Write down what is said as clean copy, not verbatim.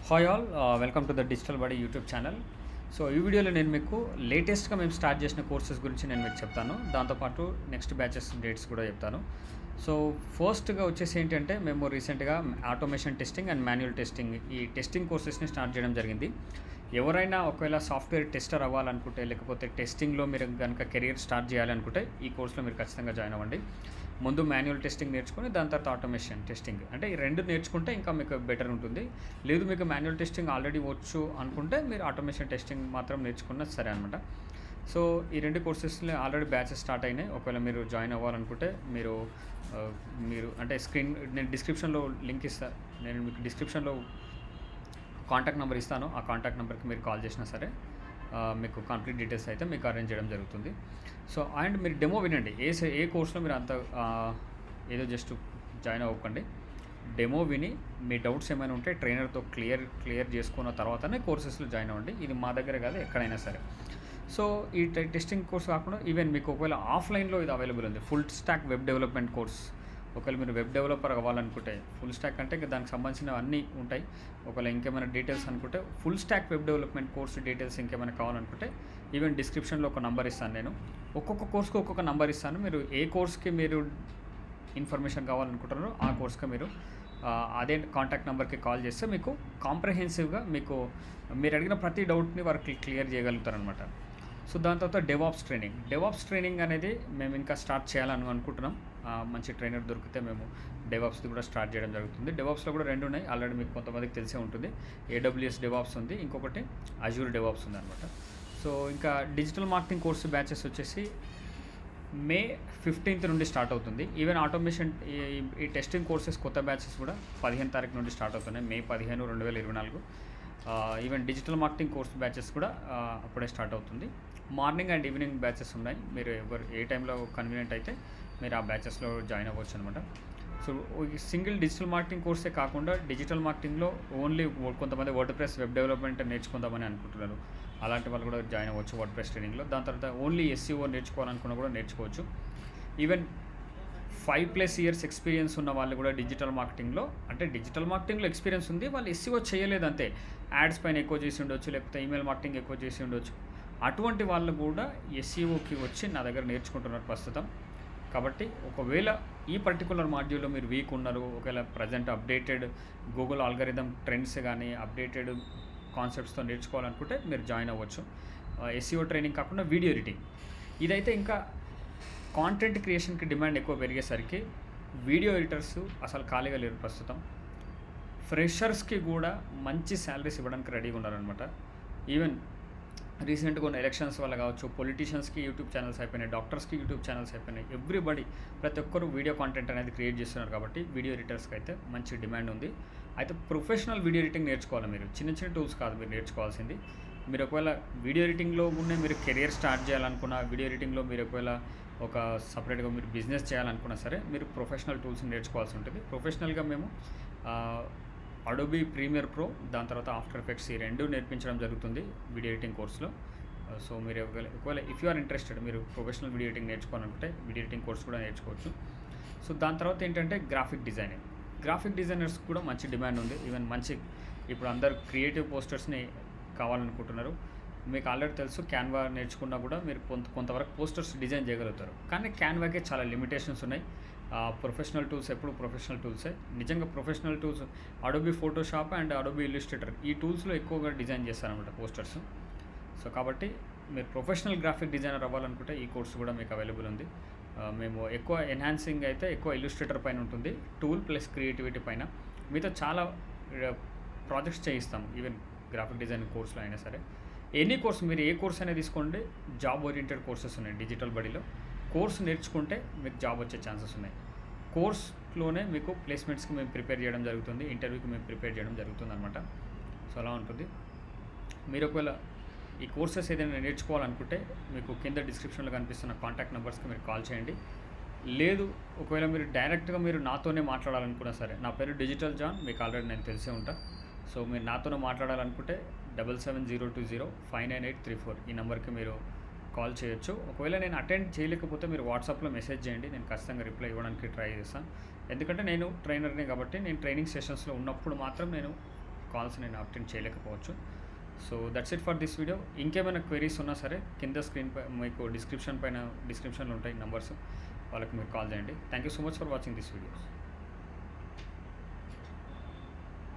Hi all, welcome to the digital buddy YouTube channel. So ఈ వీడియోలో నేను మీకు లేటెస్ట్గా మేము స్టార్ట్ చేసిన కోర్సెస్ గురించి నేను మీకు చెప్తాను. దాంతోపాటు నెక్స్ట్ బ్యాచెస్ డేట్స్ కూడా చెప్తాను. సో ఫస్ట్గా వచ్చేసి ఏంటంటే మేము రీసెంట్గా automation testing and manual testing ఈ టెస్టింగ్ కోర్సెస్ని స్టార్ట్ చేయడం జరిగింది. ఎవరైనా ఒకవేళ సాఫ్ట్వేర్ టెస్టర్ అవ్వాలనుకుంటే, లేకపోతే టెస్టింగ్లో మీరు కనుక కెరీర్ స్టార్ట్ చేయాలనుకుంటే ఈ కోర్సులో మీరు ఖచ్చితంగా జాయిన్ అవ్వండి. ముందు మాన్యువల్ టెస్టింగ్ నేర్చుకొని దాని తర్వాత ఆటోమేషన్ టెస్టింగ్, అంటే ఈ రెండు నేర్చుకుంటే ఇంకా మీకు బెటర్ ఉంటుంది. లేదు మీకు మాన్యువల్ టెస్టింగ్ ఆల్రెడీ వచ్చు అనుకుంటే మీరు ఆటోమేషన్ టెస్టింగ్ మాత్రం నేర్చుకున్న సరే అనమాట. సో ఈ రెండు కోర్సెస్లో ఆల్రెడీ బ్యాచెస్ స్టార్ట్ అయినాయి. ఒకవేళ మీరు జాయిన్ అవ్వాలనుకుంటే మీరు అంటే నేను డిస్క్రిప్షన్లో లింక్ ఇస్తాను. నేను మీకు డిస్క్రిప్షన్లో కాంటాక్ట్ నెంబర్ ఇస్తాను. ఆ కాంటాక్ట్ నెంబర్కి మీరు కాల్ చేసినా సరే మీకు కంప్లీట్ డీటెయిల్స్ అయితే మీకు అరేంజ్ చేయడం జరుగుతుంది. సో అండ్ మీరు డెమో వినండి. ఏ కోర్సులో మీరు అంత ఏదో జస్ట్ జాయిన్ అవ్వకండి. డెమో విని మీ డౌట్స్ ఏమైనా ఉంటే ట్రైనర్తో క్లియర్ చేసుకున్న తర్వాతనే కోర్సెస్లో జాయిన్ అవ్వండి. ఇది మా దగ్గర కాదు, ఎక్కడైనా సరే. సో ఈ టెస్టింగ్ కోర్స్ కాకుండా ఈవెన్ మీకు ఒకవేళ ఆఫ్లైన్లో ఇది అవైలబుల్ ఉంది, full stock web development course. ఒకవేళ మీరు వెబ్ డెవలపర్ అవ్వాలనుకుంటే, ఫుల్ స్టాక్ అంటే దానికి సంబంధించిన అన్నీ ఉంటాయి. ఒకవేళ ఇంకేమైనా డీటెయిల్స్ అనుకుంటే full stock web development course details ఇంకేమైనా కావాలనుకుంటే ఈవెన్ డిస్క్రిప్షన్లో ఒక నంబర్ ఇస్తాను. నేను ఒక్కొక్క కోర్స్కి ఒక్కొక్క నంబర్ ఇస్తాను. మీరు ఏ కోర్స్కి మీరు ఇన్ఫర్మేషన్ కావాలనుకుంటున్నారో ఆ కోర్స్కి మీరు అదే కాంటాక్ట్ నెంబర్కి కాల్ చేస్తే మీకు కాంప్రహెన్సివ్గా మీరు అడిగిన ప్రతి డౌట్ని వారికి క్లియర్ చేయగలుగుతారనమాట. సో దాని తర్వాత డెవాప్స్ ట్రైనింగ్ అనేది మేము ఇంకా స్టార్ట్ చేయాలని అనుకుంటున్నాం. మంచి ట్రైనర్ దొరికితే మేము డెవాప్స్ది కూడా స్టార్ట్ చేయడం జరుగుతుంది. డెవాప్స్లో కూడా రెండు ఉన్నాయి, ఆల్రెడీ మీకు కొంతమందికి తెలిసే ఉంటుంది. AWS డెవాప్స్ ఉంది, ఇంకొకటి అజూర్ డెవాప్స్ ఉంది అనమాట. సో ఇంకా డిజిటల్ మార్కెటింగ్ కోర్సు బ్యాచెస్ వచ్చేసి May 15th నుండి స్టార్ట్ అవుతుంది. ఈవెన్ ఆటోమేషన్ ఈ టెస్టింగ్ కోర్సెస్ కొత్త బ్యాచెస్ కూడా 15 తారీఖు నుండి స్టార్ట్ అవుతున్నాయి, May 15, 2024. Even digital marketing course batches కూడా అప్పుడే స్టార్ట్ అవుతుంది. మార్నింగ్ అండ్ ఈవినింగ్ బ్యాచెస్ ఉన్నాయి. మీరు ఏ టైంలో కన్వీనియంట్ అయితే మీరు ఆ బ్యాచెస్లో జాయిన్ అవ్వచ్చు అనమాట. సో సింగిల్ డిజిటల్ మార్కెటింగ్ కోర్సే కాకుండా డిజిటల్ మార్కెటింగ్లో ఓన్లీ కొంతమంది వర్డ్ప్రెస్ వెబ్ డెవలప్మెంట్ నేర్చుకుందామని అనుకుంటున్నారు. అలాంటి వాళ్ళు కూడా జాయిన్ అవ్వచ్చు వర్డ్ప్రెస్ ట్రైనింగ్లో. దాని తర్వాత ఓన్లీ SEO నేర్చుకోవాలనుకున్నా కూడా నేర్చుకోవచ్చు. ఈవెన్ 5+ years ఎక్స్పీరియన్స్ ఉన్న వాళ్ళు కూడా డిజిటల్ మార్కెటింగ్లో ఎక్స్పీరియన్స్ ఉంది, వాళ్ళు SEO చేయలేదు అంతే. యాడ్స్ పైన ఎక్కువ చేసి ఉండొచ్చు, లేకపోతే ఈమెయిల్ మార్కెటింగ్ ఎక్కువ చేసి ఉండొచ్చు. అటువంటి వాళ్ళు కూడా SEOకి వచ్చి నా దగ్గర నేర్చుకుంటున్నారు ప్రస్తుతం. కాబట్టి ఒకవేళ ఈ పర్టికులర్ మాడ్యూల్లో మీరు వీక్ ఉన్నారు, ఒకవేళ present updated Google algorithm trends కానీ అప్డేటెడ్ కాన్సెప్ట్స్తో నేర్చుకోవాలనుకుంటే మీరు జాయిన్ అవ్వచ్చు. SEO ట్రైనింగ్ కాకుండా వీడియో ఎడిటింగ్, ఇదైతే ఇంకా కాంటెంట్ క్రియేషన్కి డిమాండ్ ఎక్కువ పెరిగేసరికి వీడియో ఎడిటర్స్ అసలు ఖాళీగా లేరు ప్రస్తుతం. ఫ్రెషర్స్కి కూడా మంచి శాలరీస్ ఇవ్వడానికి రెడీగా ఉన్నారనమాట. ఈవెన్ రీసెంట్గా ఉన్న ఎలక్షన్స్ వల్ల కావచ్చు, పొలిటీషియన్స్కి యూట్యూబ్ ఛానల్స్ అయిపోయినాయి, డాక్టర్స్కి యూట్యూబ్ ఛానల్స్ అయిపోయినాయి. ప్రతి ఒక్కరు వీడియో కాంటెంట్ అనేది క్రియేట్ చేస్తున్నారు. కాబట్టి వీడియో ఎడిటర్స్కి అయితే మంచి డిమాండ్ ఉంది. అయితే ప్రొఫెషనల్ వీడియో ఎడిటింగ్ నేర్చుకోవాలి. మీరు చిన్న టూల్స్ కాదు మీరు నేర్చుకోవాల్సింది. మీరు ఒకవేళ వీడియో ఎడిటింగ్లో కూడా మీరు కెరియర్ స్టార్ట్ చేయాలనుకున్న, వీడియో ఎడిటింగ్లో మీరు ఒకవేళ ఒక సపరేట్గా మీరు బిజినెస్ చేయాలనుకున్నా సరే మీరు ప్రొఫెషనల్ టూల్స్ నేర్చుకోవాల్సి ఉంటుంది. ప్రొఫెషనల్గా మేము అడోబీ ప్రీమియర్ ప్రో, దాని తర్వాత ఆఫ్టర్ ఎఫెక్ట్స్, ఈ రెండు నేర్పించడం జరుగుతుంది వీడియో ఎడిటింగ్ కోర్సులో. సో మీరు ఒకవేళ ఇఫ్ యూ ఆర్ ఇంట్రెస్టెడ్, మీరు ప్రొఫెషనల్ వీడియో ఎడిటింగ్ నేర్చుకోవాలనుకుంటే వీడియో ఎడిటింగ్ కోర్స్ కూడా నేర్చుకోవచ్చు. సో దాని తర్వాత ఏంటంటే గ్రాఫిక్ డిజైనర్స్ కూడా మంచి డిమాండ్ ఉంది. ఈవెన్ ఇప్పుడు అందరు క్రియేటివ్ పోస్టర్స్ని కావాలనుకుంటున్నారు. మీకు ఆల్రెడీ తెలుసు, క్యాన్వా నేర్చుకున్నా కూడా మీరు కొంతవరకు పోస్టర్స్ డిజైన్ చేయగలుగుతారు. కానీ క్యాన్వాకే చాలా లిమిటేషన్స్ ఉన్నాయి. ప్రొఫెషనల్ టూల్స్ ఎప్పుడు ప్రొఫెషనల్ టూల్సే. నిజంగా professional tools Adobe Photoshop and Adobe Illustrator, ఈ టూల్స్లో ఎక్కువగా డిజైన్ చేస్తారనమాట పోస్టర్స్. సో కాబట్టి మీరు ప్రొఫెషనల్ గ్రాఫిక్ డిజైనర్ అవ్వాలనుకుంటే ఈ కోర్సు కూడా మీకు అవైలబుల్ ఉంది. మేము ఎక్కువ ఎన్హాన్సింగ్ అయితే ఎక్కువ ఇల్లుస్ట్రేటర్ పైన ఉంటుంది, టూల్ ప్లస్ క్రియేటివిటీ పైన. మీతో చాలా ప్రాజెక్ట్స్ చేయిస్తాం. ఈవెన్ గ్రాఫిక్ డిజైన్ కోర్సులో అయినా సరే, ఎనీ కోర్స్ మీరు ఏ కోర్స్ అయినా తీసుకోండి, జాబ్ ఓరియంటెడ్ కోర్సెస్ ఉన్నాయి డిజిటల్ బడీలో. కోర్స్ నేర్చుకుంటే మీకు జాబ్ వచ్చే ఛాన్సెస్ ఉన్నాయి. కోర్స్లోనే మీకు ప్లేస్మెంట్స్కి మేము ప్రిపేర్ చేయడం జరుగుతుంది, ఇంటర్వ్యూకి మేము ప్రిపేర్ చేయడం జరుగుతుంది అనమాట. సో అలా ఉంటుంది. మీరు ఒకవేళ ఈ కోర్సెస్ ఏదైనా నేర్చుకోవాలనుకుంటే మీకు కింద డిస్క్రిప్షన్లో కనిపిస్తున్న కాంటాక్ట్ నెంబర్స్కి మీరు కాల్ చేయండి. లేదు ఒకవేళ మీరు డైరెక్ట్గా మీరు నాతోనే మాట్లాడాలనుకున్నా సరే, నా పేరు డిజిటల్ జాన్, మీకు ఆల్రెడీ నేను తెలిసే ఉంటా. సో మీరు నాతోనే మాట్లాడాలనుకుంటే 7702059834 ఈ నెంబర్కి మీరు కాల్ చేయొచ్చు. ఒకవేళ నేను అటెండ్ చేయలేకపోతే మీరు వాట్సాప్లో మెసేజ్ చేయండి, నేను ఖచ్చితంగా రిప్లై ఇవ్వడానికి ట్రై చేస్తాను. ఎందుకంటే నేను ట్రైనర్ని కాబట్టి నేను ట్రైనింగ్ సెషన్స్లో ఉన్నప్పుడు మాత్రం నేను కాల్స్ నేను అటెండ్ చేయలేకపోవచ్చు. So that's it for this video. ఇంకేమైనా క్వెరీస్ ఉన్నా సరే కింద స్క్రీన్ పై మీకు డిస్క్రిప్షన్లో ఉంటాయి నంబర్స్, వాళ్ళకి మీరు కాల్ చేయండి. Thank you so much for watching this videos.